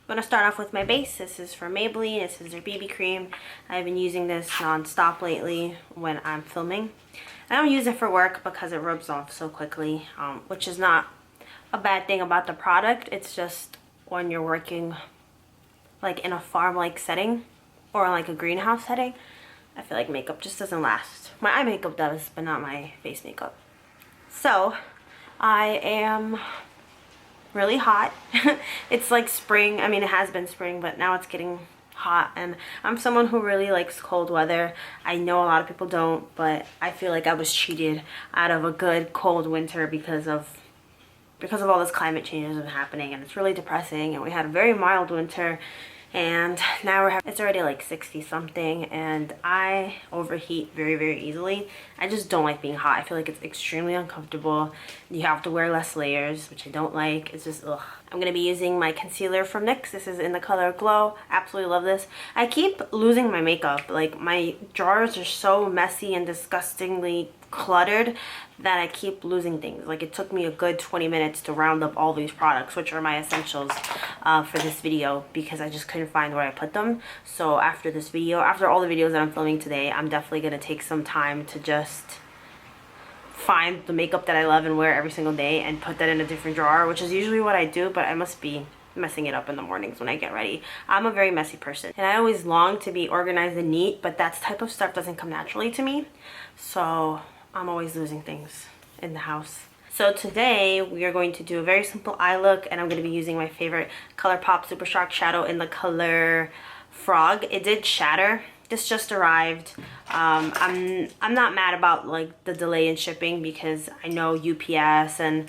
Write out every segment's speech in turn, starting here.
I'm gonna start off with my base. This is from Maybelline. This is their BB cream. I've been using this non-stop lately when I'm filming. I don't use it for work because it rubs off so quickly, which is not a bad thing about the product. It's just when you're working like in a farm-like setting or like a greenhouse setting, I feel like makeup just doesn't last. My eye makeup does, but not my face makeup. So I am really hot. It's like spring. I mean, it has been spring, but now it's getting hot, and I'm someone who really likes cold weather. I know a lot of people don't, but I feel like I was cheated out of a good cold winter because of all this climate change that's been happening, and it's really depressing. And we had a very mild winter, and now it's already like 60 something, and I overheat very, very easily. I just don't like being hot. I feel like it's extremely uncomfortable. You have to wear less layers, which I don't like. It's just ugh. I'm gonna be using my concealer from NYX. This is in the color Glow. Absolutely love this. I keep losing my makeup. Like, my drawers are so messy and disgustingly cluttered that I keep losing things. Like, it took me a good 20 minutes to round up all these products, which are my essentials for this video, because I just couldn't find where I put them. So after this video, after all the videos that I'm filming today, I'm definitely gonna take some time to just find the makeup that I love and wear every single day and put that in a different drawer, which is usually what I do, but I must be messing it up in the mornings when I get ready. I'm a very messy person, and I always long to be organized and neat, but that type of stuff doesn't come naturally to me. So I'm always losing things in the house. So today we are going to do a very simple eye look, and I'm going to be using my favorite ColourPop Super Shock Shadow in the color Frog. It did shatter. This just arrived. I'm not mad about like the delay in shipping, because I know UPS and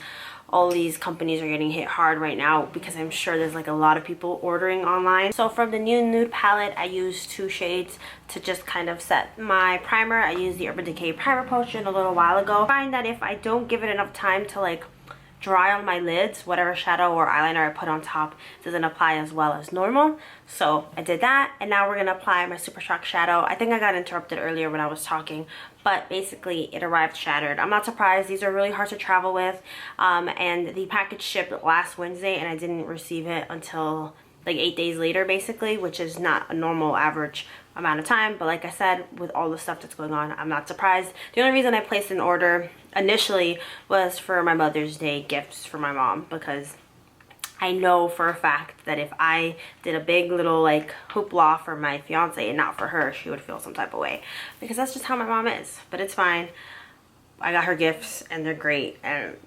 all these companies are getting hit hard right now, because I'm sure there's like a lot of people ordering online. So from the new nude palette, I used 2 shades to just kind of set my primer. I used the Urban Decay Primer Potion a little while ago. I find that if I don't give it enough time to like dry on my lids, whatever shadow or eyeliner I put on top doesn't apply as well as normal. So I did that, and now we're gonna apply my Super Shock Shadow. I think I got interrupted earlier when I was talking, but basically it arrived shattered. I'm not surprised. These are really hard to travel with, and the package shipped last Wednesday, and I didn't receive it until like 8 days later, basically, which is not a normal average amount of time. But like I said, with all the stuff that's going on, I'm not surprised. The only reason I placed an order initially was for my Mother's Day gifts for my mom, because I know for a fact that if I did a big little like hoopla for my fiance and not for her, she would feel some type of way, because that's just how my mom is. But it's fine. I got her gifts and they're great, and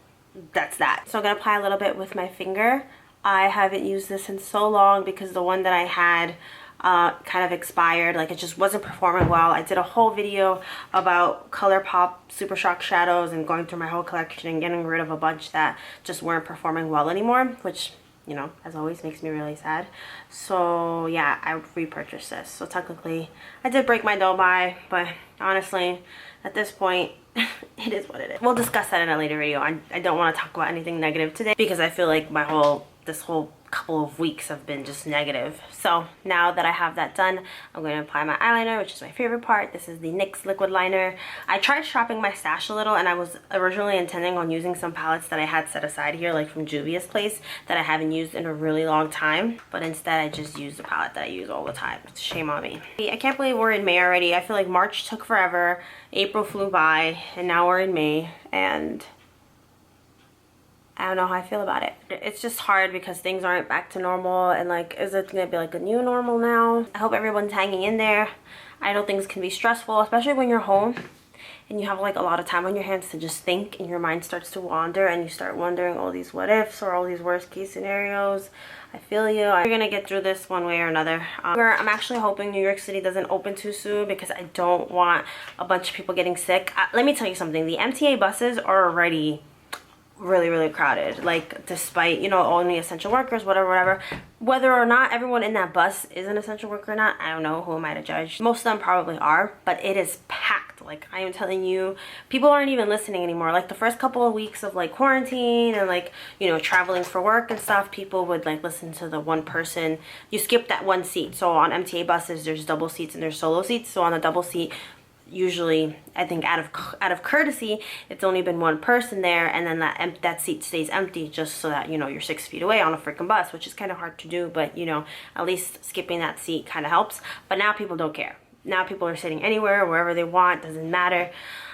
that's that. So I'm gonna apply a little bit with my finger. I haven't used this in so long because the one that I had kind of expired. Like, it just wasn't performing well. I did a whole video about ColourPop Super Shock shadows and going through my whole collection and getting rid of a bunch that just weren't performing well anymore, which, you know, as always, makes me really sad. So yeah, I repurchased this. So technically I did break my dough buy, but honestly at this point it is what it is. We'll discuss that in a later video. I don't want to talk about anything negative today, because I feel like this whole couple of weeks have been just negative. So now that I have that done, I'm going to apply my eyeliner, which is my favorite part. This is the NYX liquid liner. I tried shopping my stash a little, and I was originally intending on using some palettes that I had set aside here, like from Juvia's Place, that I haven't used in a really long time, but instead I just used the palette that I use all the time. Shame on me. I can't believe we're in May already. I feel like March took forever, April flew by, and now we're in May, and I don't know how I feel about it. It's just hard because things aren't back to normal, and like, is it gonna be like a new normal now? I hope everyone's hanging in there. I know things can be stressful, especially when you're home and you have like a lot of time on your hands to just think, and your mind starts to wander and you start wondering all these what ifs or all these worst case scenarios. I feel you. We're gonna get through this one way or another. I'm actually hoping New York City doesn't open too soon, because I don't want a bunch of people getting sick. Let me tell you something. The MTA buses are already really crowded, like, despite, you know, only essential workers, whatever. Whether or not everyone in that bus is an essential worker or not, I don't know. Who am I to judge? Most of them probably are, but it is packed. Like, I am telling you, people aren't even listening anymore. Like, the first couple of weeks of like quarantine and like, you know, traveling for work and stuff, people would like listen to the one person. You skip that one seat. So on MTA buses, there's double seats and there's solo seats. So on the double seat, usually, I think out of courtesy, it's only been one person there, and then that seat stays empty just so that, you know, you're 6 feet away on a freaking bus, which is kind of hard to do, but, you know, at least skipping that seat kind of helps. But now people don't care. Now people are sitting anywhere, wherever they want, doesn't matter.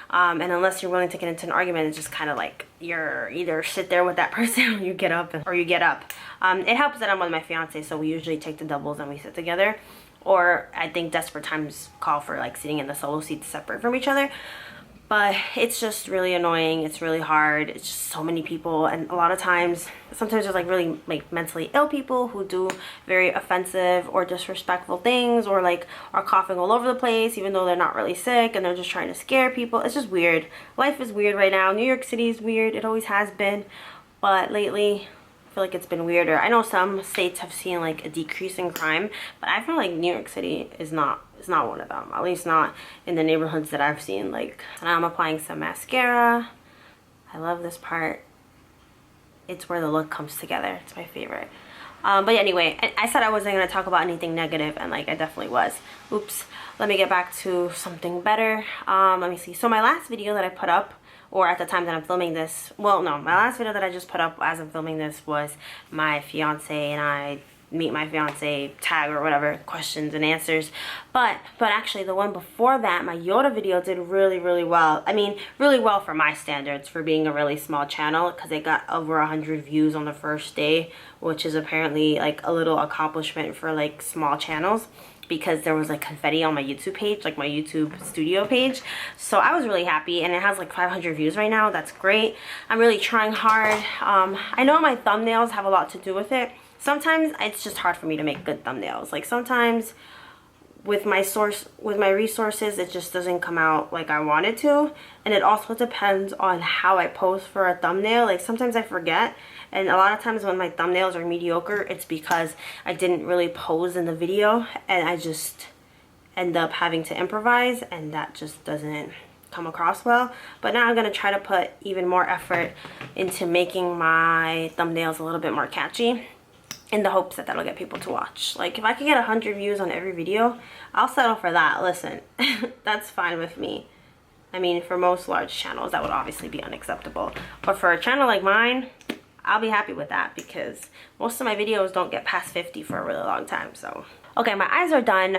And unless you're willing to get into an argument, it's just kind of like you're either sit there with that person or you get up. It helps that I'm with my fiance, so we usually take the doubles and we sit together. Or I think desperate times call for like sitting in the solo seats separate from each other. But it's just really annoying. It's really hard. It's just so many people, and a lot of times, sometimes there's like really like mentally ill people who do very offensive or disrespectful things, or like are coughing all over the place even though they're not really sick and they're just trying to scare people. It's just weird. Life is weird right now. New York City is weird. It always has been, but lately I feel like it's been weirder. I know some states have seen like a decrease in crime, but I feel like New York City is not one of them, at least not in the neighborhoods that I've seen. Like, so now I'm applying some mascara. I love this part. It's where the look comes together. It's my favorite. But anyway, I said I wasn't going to talk about anything negative, and like I definitely was. Oops. Let me get back to something better. Let me see. So my last video that I put up, or at the time that I'm filming this, well, no, my last video that I just put up as I'm filming this was my fiance and I meet my fiance tag or whatever, questions and answers. But actually the one before that, my Yoda video, did really well. I mean, really well for my standards for being a really small channel, because it got over 100 views on the first day, which is apparently like a little accomplishment for like small channels, because there was like confetti on my YouTube page, like my YouTube studio page. So I was really happy, and it has like 500 views right now. That's great. I'm really trying hard. I know my thumbnails have a lot to do with it. Sometimes it's just hard for me to make good thumbnails. Like sometimes with my resources, it just doesn't come out like I want it to. And it also depends on how I pose for a thumbnail. Like sometimes I forget, and a lot of times when my thumbnails are mediocre, it's because I didn't really pose in the video and I just end up having to improvise, and that just doesn't come across well. But now I'm going to try to put even more effort into making my thumbnails a little bit more catchy, in the hopes that that'll get people to watch. Like if I could get 100 views on every video, I'll settle for that. Listen, that's fine with me. I mean, for most large channels, that would obviously be unacceptable. But for a channel like mine, I'll be happy with that, because most of my videos don't get past 50 for a really long time. So, okay, my eyes are done.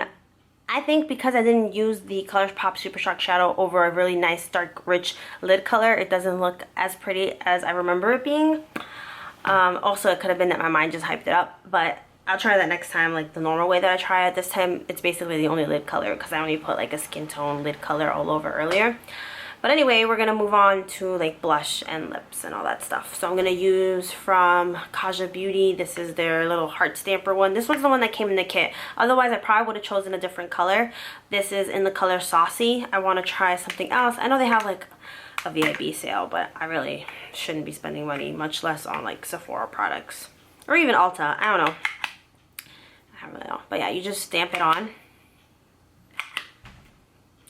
I think because I didn't use the ColourPop Super Shock Shadow over a really nice, dark, rich lid color, it doesn't look as pretty as I remember it being. Also, it could have been that my mind just hyped it up, but I'll try that next time, like the normal way that I try it. This time, it's basically the only lid color, because I only put like a skin tone lid color all over earlier. But anyway, we're going to move on to like blush and lips and all that stuff. So I'm going to use from Kaja Beauty. This is their little heart stamper one. This was the one that came in the kit. Otherwise, I probably would have chosen a different color. This is in the color Saucy. I want to try something else. I know they have like a VIB sale, but I really shouldn't be spending money, much less on like Sephora products or even Ulta. I don't know. I don't really know. But yeah, you just stamp it on,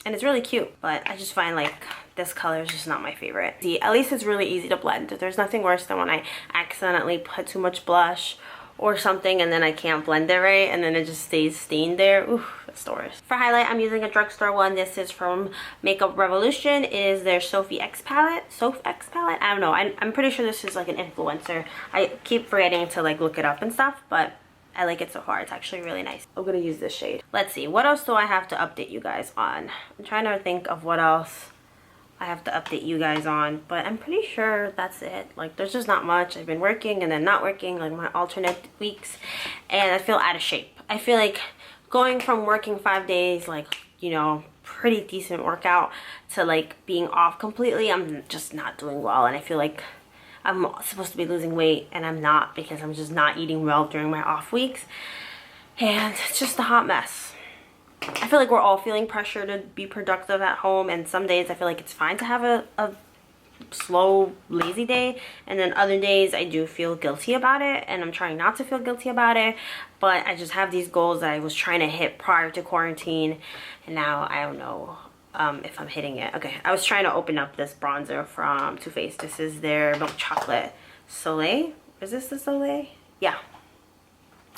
and it's really cute. But I just find like this color is just not my favorite. See, at least it's really easy to blend. There's nothing worse than when I accidentally put too much blush or something and then I can't blend it right and then it just stays stained there. Ooh, that's the worst. For highlight, I'm using a drugstore one. This is from Makeup Revolution. It is their Sophie X palette. Sophie X palette? I don't know. I'm pretty sure this is like an influencer. I keep forgetting to like look it up and stuff, but I like it so far. It's actually really nice. I'm gonna use this shade. Let's see, what else do I have to update you guys on? I'm trying to think of what else I have to update you guys on, but I'm pretty sure that's it. Like, there's just not much. I've been working and then not working, like my alternate weeks, and I feel out of shape. I feel like going from working 5 days, like, you know, pretty decent workout, to like being off completely, I'm just not doing well, and I feel like I'm supposed to be losing weight and I'm not, because I'm just not eating well during my off weeks, and it's just a hot mess. I feel like we're all feeling pressure to be productive at home, and some days I feel like it's fine to have a slow, lazy day, and then other days I do feel guilty about it, and I'm trying not to feel guilty about it, but I just have these goals that I was trying to hit prior to quarantine, and now I don't know if I'm hitting it. Okay, I was trying to open up this bronzer from Too Faced. This is their Milk Chocolate Soleil. Is this the Soleil? Yeah.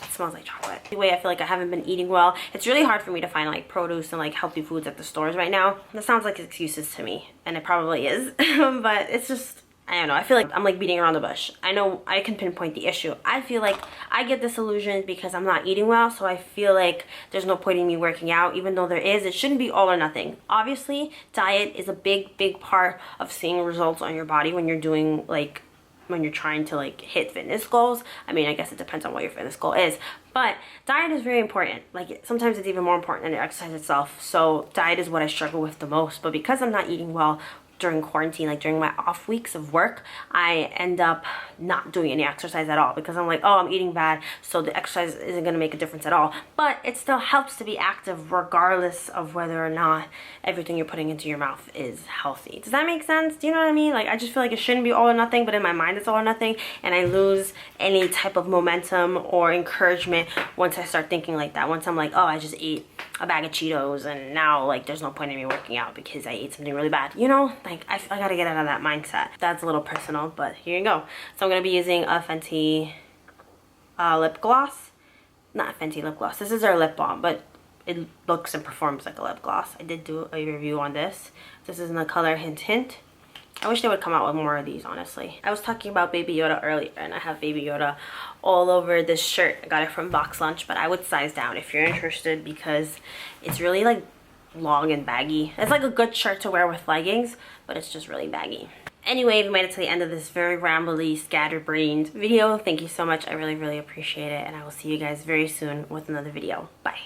It smells like chocolate. The way I feel like I haven't been eating well. It's really hard for me to find like produce and like healthy foods at the stores right now. That sounds like excuses to me, and it probably is. But it's just, I don't know. I feel like I'm like beating around the bush. I know I can pinpoint the issue. I feel like I get disillusioned because I'm not eating well, so I feel like there's no point in me working out, even though there is. It shouldn't be all or nothing. Obviously, diet is a big part of seeing results on your body when you're doing like, when you're trying to like hit fitness goals. I mean, I guess it depends on what your fitness goal is, but diet is very important. Like sometimes it's even more important than the exercise itself. So diet is what I struggle with the most, but because I'm not eating well during quarantine, like during my off weeks of work, I end up not doing any exercise at all because I'm like, oh, I'm eating bad, so the exercise isn't going to make a difference at all. But it still helps to be active regardless of whether or not everything you're putting into your mouth is healthy. Does that make sense? Do you know what I mean? Like, I just feel like it shouldn't be all or nothing, but in my mind it's all or nothing, and I lose any type of momentum or encouragement once I start thinking like that. Once I'm like, oh, I just ate a bag of Cheetos and now like there's no point in me working out because I ate something really bad, you know? Like I gotta get out of that mindset. That's a little personal, but here you go. So I'm gonna be using a Fenty lip gloss. Not Fenty lip gloss, this is our lip balm, but it looks and performs like a lip gloss. I did do a review on this. This is in the color Hint Hint. I wish they would come out with more of these, honestly. I was talking about Baby Yoda earlier, and I have Baby Yoda all over this shirt. I got it from Box Lunch, but I would size down if you're interested because it's really like long and baggy. It's like a good shirt to wear with leggings, but it's just really baggy. Anyway, we made it to the end of this very rambly, scatterbrained video. Thank you so much. I really appreciate it, and I will see you guys very soon with another video. Bye.